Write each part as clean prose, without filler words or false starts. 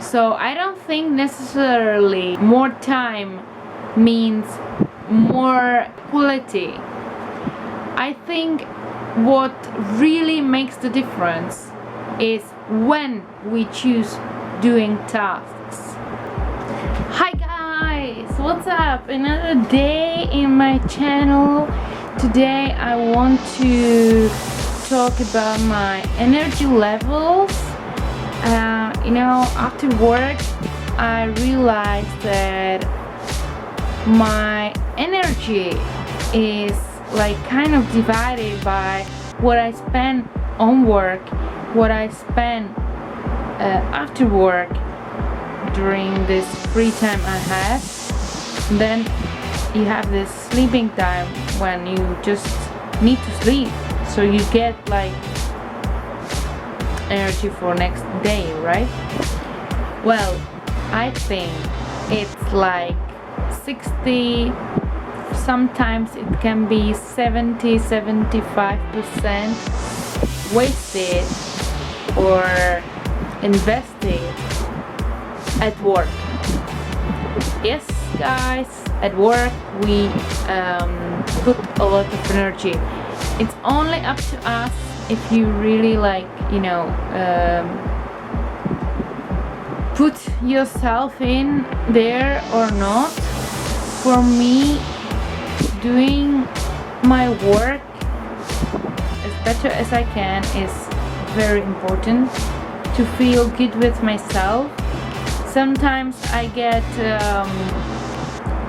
So I don't think necessarily more time means more quality. I think what really makes the difference is when we choose doing tasks. Hi guys, what's up? Another day in my channel. Today I want to talk about my energy levels. After work I realized that my energy is like kind of divided by what I spend on work, what I spend after work during this free time I have. And then you have this sleeping time when you just need to sleep, so you get like energy for next day, right? Well, I think it's like 60, sometimes it can be 70-75% wasted or invested at work. Yes guys, at work we put a lot of energy. It's only up to us if you really put yourself in there or not. For me, doing my work as better as I can is very important to feel good with myself. Sometimes I get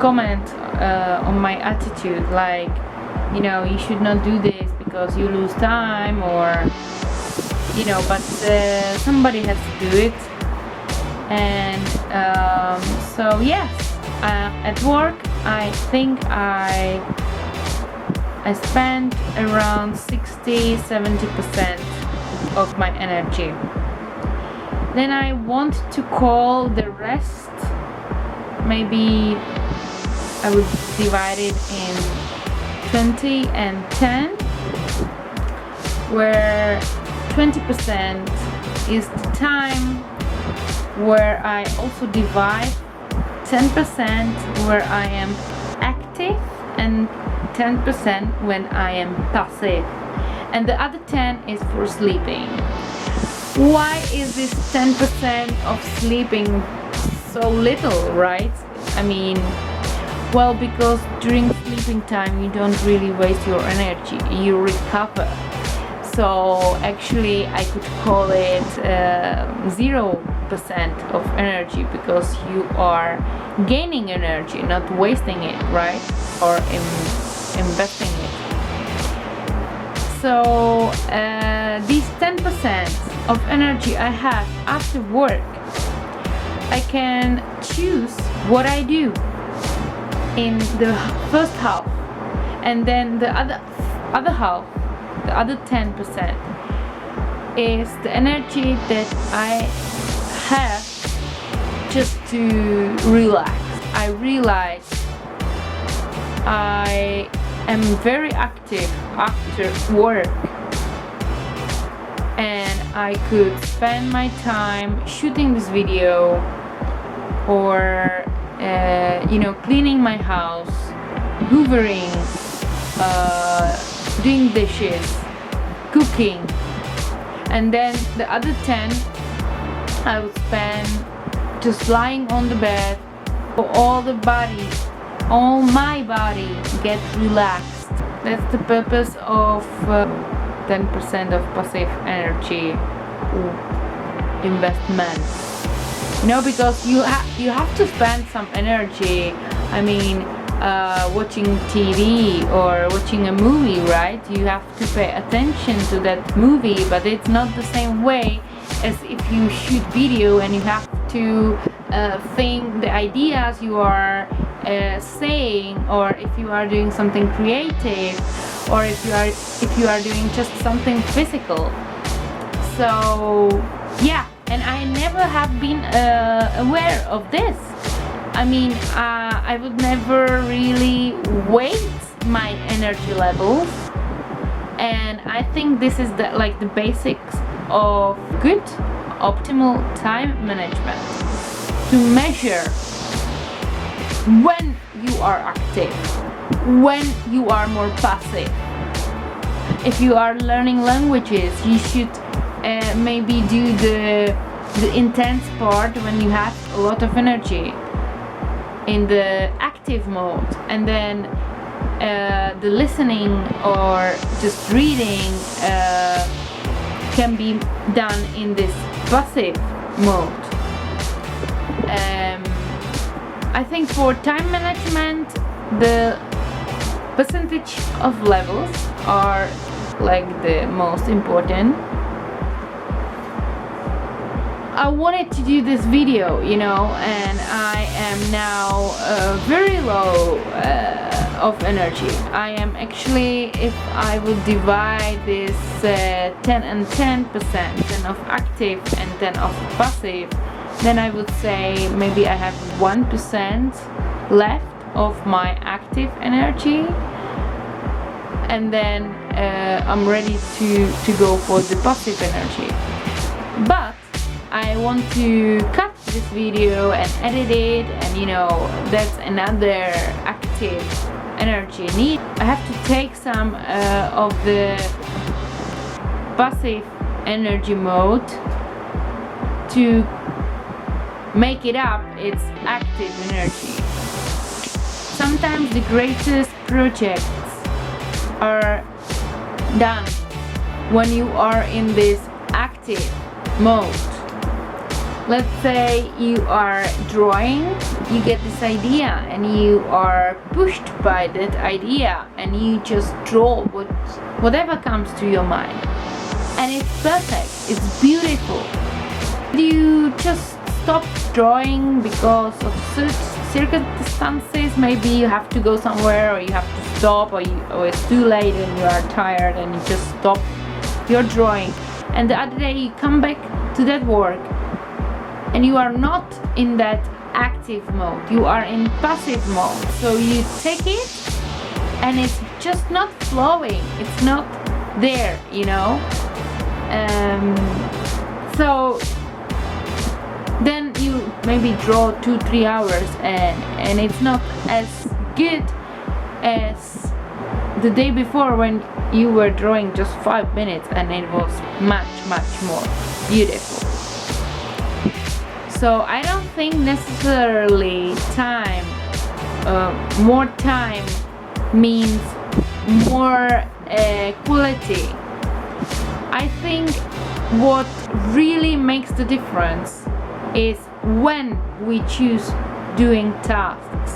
comment on my attitude, like, you should not do this because you lose time, or but somebody has to do it. And so yes, at work I think I spend around 60-70% of my energy. Then I want to call the rest, maybe I would divide it in 20 and 10, where 20% is the time where I also divide 10% where I am active and 10% when I am passive, and the other 10 is for sleeping. Why is this 10% of sleeping so little, right? Well, because during sleeping time you don't really waste your energy, you recover. So actually I could call it 0% of energy, because you are gaining energy, not wasting it, right? Or investing it. So these 10% of energy I have after work, I can choose what I do in the first half, and then the other half, the other 10% is the energy that I have just to relax. I realize I am very active after work, and I could spend my time shooting this video, or cleaning my house, hoovering, doing dishes, cooking. And then the other 10 I would spend just lying on the bed, for all my body get relaxed. That's the purpose of 10% of passive energy investment. Because you have to spend some energy, watching TV or watching a movie, right? You have to pay attention to that movie, but it's not the same way as if you shoot video and you have to think the ideas you are saying, or if you are doing something creative, or if you are doing just something physical. So yeah, and I never have been aware of this. I would never really weight my energy levels, and I think this is the basics of good optimal time management. to measure when you are active, when you are more passive. If you are learning languages, you should maybe do the intense part when you have a lot of energy in the active mode, and then the listening or just reading can be done in this passive mode. I think for time management, the percentage of levels are like the most important. I wanted to do this video, you know, and I am now very low of energy. I am actually, if I would divide this 10 and 10%, 10 of active and 10 of passive, then I would say maybe I have 1% left of my active energy, and then I'm ready to go for the passive energy. But I want to cut this video and edit it, and you know, that's another active energy need. I have to take some of the passive energy mode to make it up its active energy. Sometimes the greatest projects are done when you are in this active mode. Let's say you are drawing, you get this idea and you are pushed by that idea and you just draw whatever comes to your mind, and it's perfect, it's beautiful. You just stop drawing because of circumstances. Maybe you have to go somewhere, or you have to stop, or it's too late and you are tired and you just stop your drawing, and the other day you come back to that work and you are not in that active mode, you are in passive mode. So you take it and it's just not flowing, it's not there, you know. So then you maybe draw 2-3 hours and it's not as good as the day before when you were drawing just 5 minutes and it was much more beautiful. So I don't think necessarily time, more time means more quality. I think what really makes the difference is when we choose doing tasks.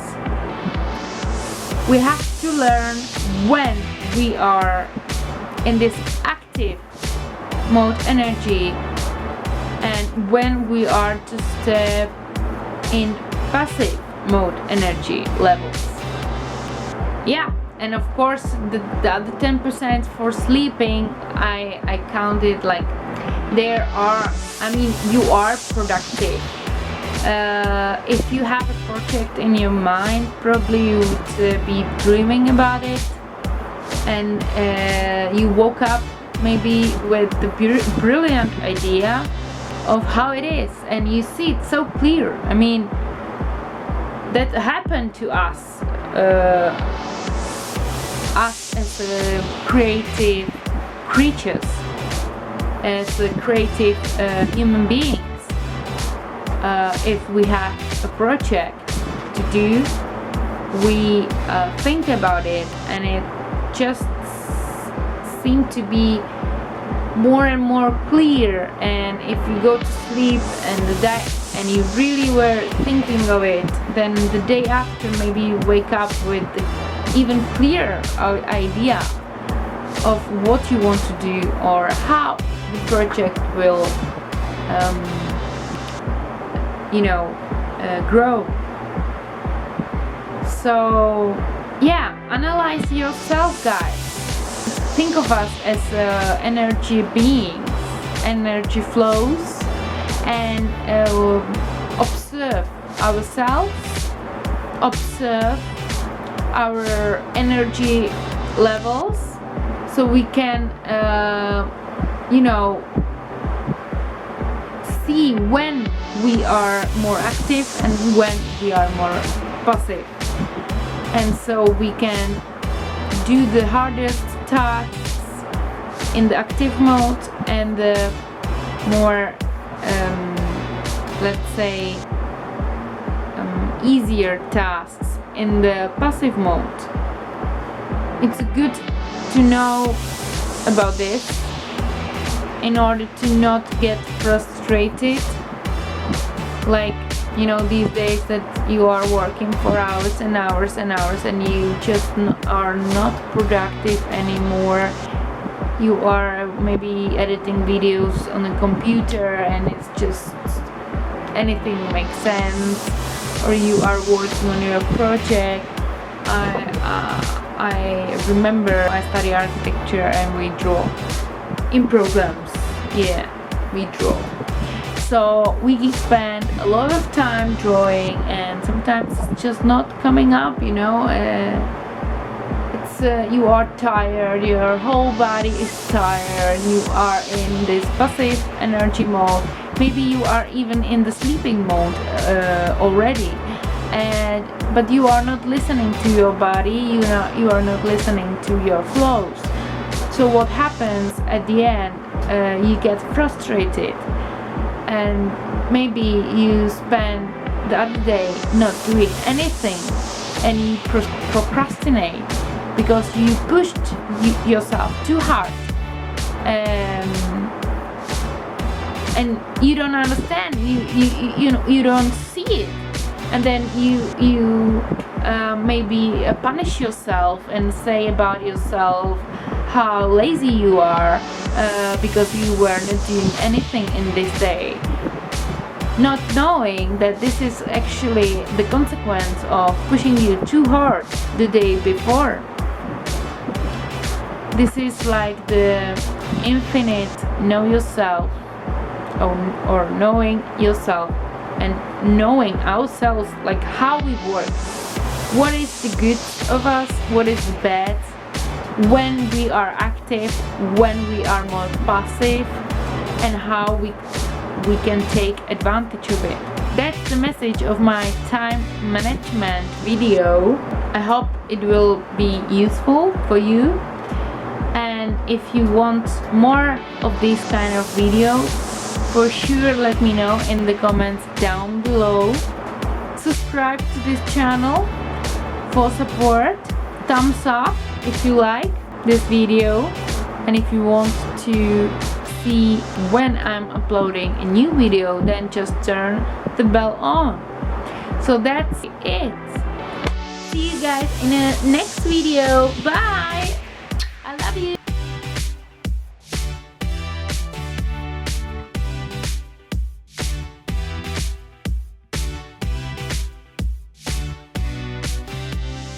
We have to learn when we are in this active mode energy and when we are just in passive mode energy levels. Yeah, and of course the other 10% for sleeping, I counted like there are, I mean, you are productive. If you have a project in your mind, probably you would be dreaming about it, and you woke up maybe with the brilliant idea of how it is, and you see it so clear. I mean, that happened to us as creative creatures, as creative human beings. If we have a project to do, we think about it, and it just seems to be more and more clear. And if you go to sleep and you really were thinking of it, then the day after maybe you wake up with even clearer idea of what you want to do or how the project will grow. So yeah, analyze yourself, guys. Think of us as energy beings, energy flows, and observe ourselves, observe our energy levels, so we can see when we are more active and when we are more passive. And so we can do the hardest tasks in the active mode and the more let's say easier tasks in the passive mode. It's good to know about this in order to not get frustrated, like, you know, these days that you are working for hours and hours and hours and you just are not productive anymore. You are maybe editing videos on a computer and it's just anything makes sense, or you are working on your project. I remember I study architecture and we draw in programs. Yeah, we draw. So we spend a lot of time drawing and sometimes it's just not coming up, you know. You are tired, your whole body is tired, you are in this passive energy mode, maybe you are even in the sleeping mode already, but you are not listening to your body, you are not listening to your flows. So what happens at the end, you get frustrated and maybe you spend the other day not doing anything and you procrastinate because you pushed yourself too hard, and you don't understand, you don't see it, and then you maybe punish yourself and say about yourself how lazy you are because you were not doing anything in this day, not knowing that this is actually the consequence of pushing you too hard the day before. This is like the infinite know yourself, or knowing yourself and knowing ourselves, like how we work, what is the good of us, what is bad, when we are active, when we are more passive, and how we can take advantage of it. That's the message of my time management video. I hope it will be useful for you. And if you want more of these kind of videos, for sure let me know in the comments down below. Subscribe to this channel for support. Thumbs up if you like this video, and if you want to see when I'm uploading a new video, then just turn the bell on. So that's it. See you guys in the next video. Bye. I love you.